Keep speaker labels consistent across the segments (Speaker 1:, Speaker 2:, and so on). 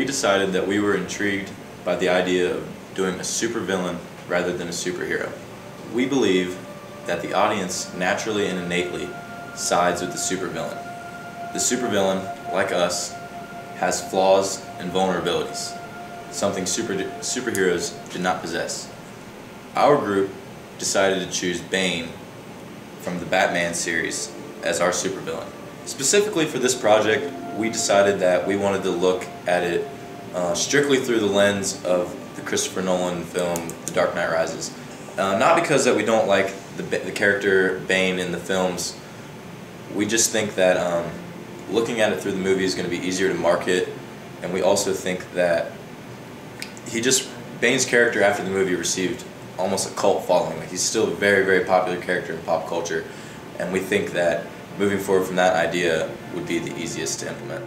Speaker 1: decided that we were intrigued by the idea of doing a supervillain rather than a superhero. We believe that the audience naturally and innately sides with the supervillain. The supervillain, like us, has flaws and vulnerabilities, something superheroes do not possess. Our group decided to choose Bane from the Batman series as our supervillain. Specifically for this project, we decided that we wanted to look at it strictly through the lens of the Christopher Nolan film The Dark Knight Rises. Not because that we don't like the character Bane in the films. We just think that looking at it through the movie is going to be easier to market, and we also think that Bane's character after the movie received almost a cult following. Like, he's still a very, very popular character in pop culture, and we think that moving forward from that idea would be the easiest to implement.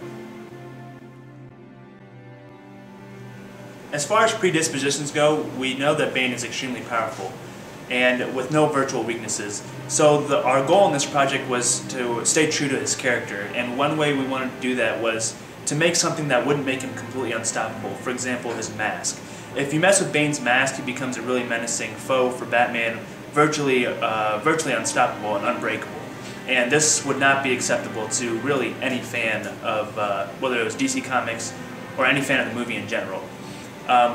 Speaker 2: As far as predispositions go, we know that Bane is extremely powerful and with no virtual weaknesses. So our goal in this project was to stay true to his character, and one way we wanted to do that was to make something that wouldn't make him completely unstoppable. For example, his mask. If you mess with Bane's mask, he becomes a really menacing foe for Batman, virtually unstoppable and unbreakable. And this would not be acceptable to really any fan of, whether it was DC Comics or any fan of the movie in general.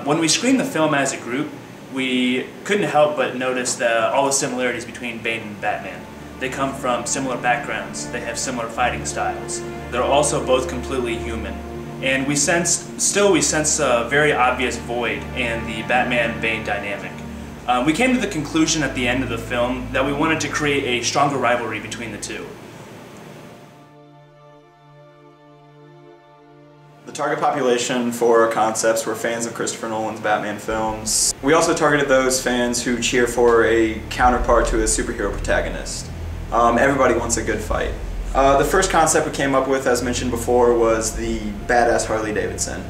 Speaker 2: When we screened the film as a group, we couldn't help but notice all the similarities between Bane and Batman. They come from similar backgrounds, they have similar fighting styles. They're also both completely human. And we sense a very obvious void in the Batman-Bane dynamic. We came to the conclusion at the end of the film that we wanted to create a stronger rivalry between the two.
Speaker 3: The target population for our concepts were fans of Christopher Nolan's Batman films. We also targeted those fans who cheer for a counterpart to a superhero protagonist. Everybody wants a good fight. The first concept we came up with, as mentioned before, was the badass Harley Davidson.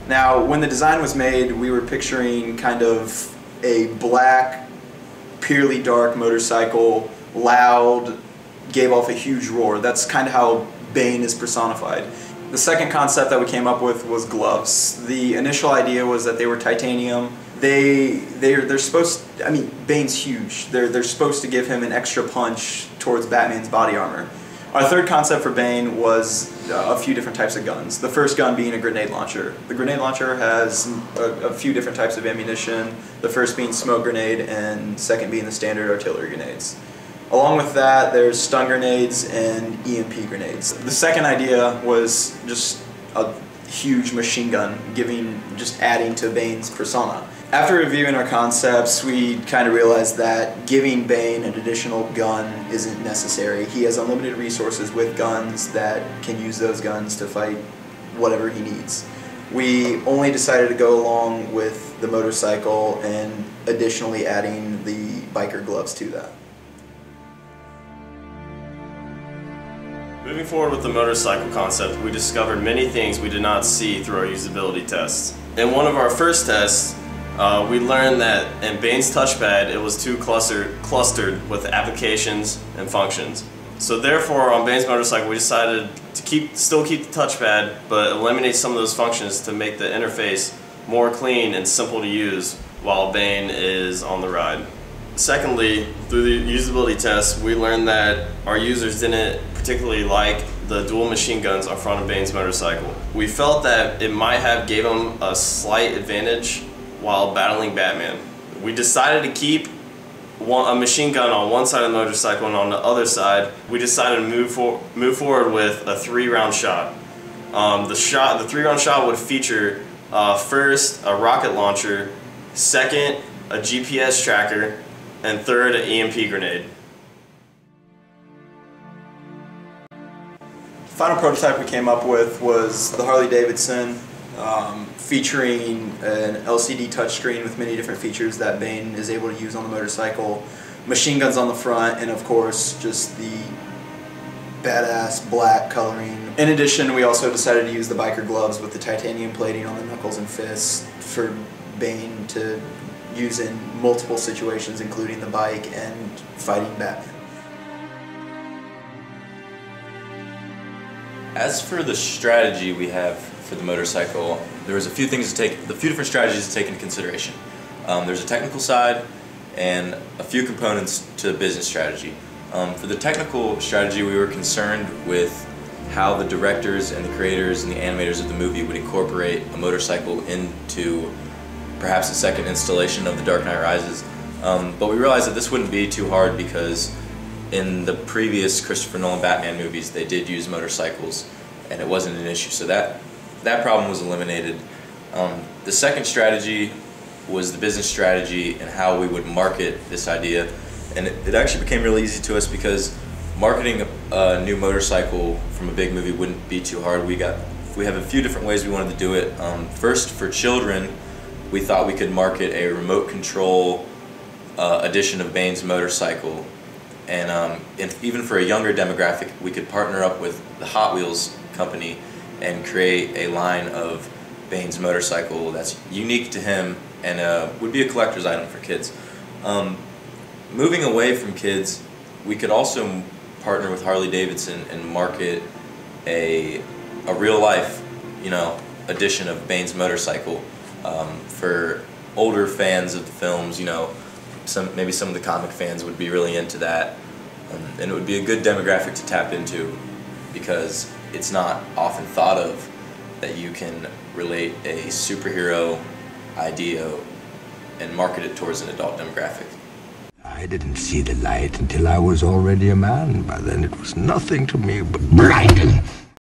Speaker 3: Now, when the design was made, we were picturing kind of a black, purely dark motorcycle, loud, gave off a huge roar. That's kind of how Bane is personified. The second concept that we came up with was gloves. The initial idea was that they were titanium. They're supposed, I mean, Bane's huge. They're supposed to give him an extra punch towards Batman's body armor. Our third concept for Bane was a few different types of guns. The first gun being a grenade launcher. The grenade launcher has a few different types of ammunition, the first being smoke grenade and second being the standard artillery grenades. Along with that, there's stun grenades and EMP grenades. The second idea was just a huge machine gun, just adding to Bane's persona. After reviewing our concepts, we kind of realized that giving Bane an additional gun isn't necessary. He has unlimited resources with guns that can use those guns to fight whatever he needs. We only decided to go along with the motorcycle and additionally adding the biker gloves to that.
Speaker 4: Moving forward with the motorcycle concept, we discovered many things we did not see through our usability tests. In one of our first tests, we learned that in Bane's touchpad, it was too clustered with applications and functions. So therefore, on Bane's motorcycle, we decided to still keep the touchpad, but eliminate some of those functions to make the interface more clean and simple to use while Bane is on the ride. Secondly, through the usability tests, we learned that our users didn't particularly like the dual machine guns on front of Bane's motorcycle. We felt that it might have gave him a slight advantage while battling Batman. We decided to keep a machine gun on one side of the motorcycle, and on the other side, we decided to move forward with a 3-round shot. The 3-round shot would feature first a rocket launcher, second a GPS tracker, and third an EMP grenade.
Speaker 3: The final prototype we came up with was the Harley Davidson, featuring an LCD touchscreen with many different features that Bane is able to use on the motorcycle, machine guns on the front, and of course just the badass black coloring. In addition, we also decided to use the biker gloves with the titanium plating on the knuckles and fists for Bane to use in multiple situations, including the bike and fighting Batman.
Speaker 1: As for the strategy we have for the motorcycle, there was a few different strategies to take into consideration. There's a technical side and a few components to the business strategy. For the technical strategy, we were concerned with how the directors and the creators and the animators of the movie would incorporate a motorcycle into perhaps a second installation of The Dark Knight Rises. But we realized that this wouldn't be too hard because in the previous Christopher Nolan Batman movies they did use motorcycles and it wasn't an issue, so that problem was eliminated. The second strategy was the business strategy and how we would market this idea, and it actually became really easy to us because marketing a new motorcycle from a big movie wouldn't be too hard. We have a few different ways we wanted to do it. First, for children, we thought we could market a remote control edition of Bane's motorcycle, and even for a younger demographic, we could partner up with the Hot Wheels company and create a line of Bane's motorcycle that's unique to him and would be a collector's item for kids. Moving away from kids, we could also partner with Harley Davidson and market a real life, edition of Bane's motorcycle for older fans of the films. Maybe some of the comic fans would be really into that, and it would be a good demographic to tap into because it's not often thought of that you can relate a superhero idea and market it towards an adult demographic.
Speaker 5: I didn't see the light until I was already a man. By then it was nothing to me but blinding.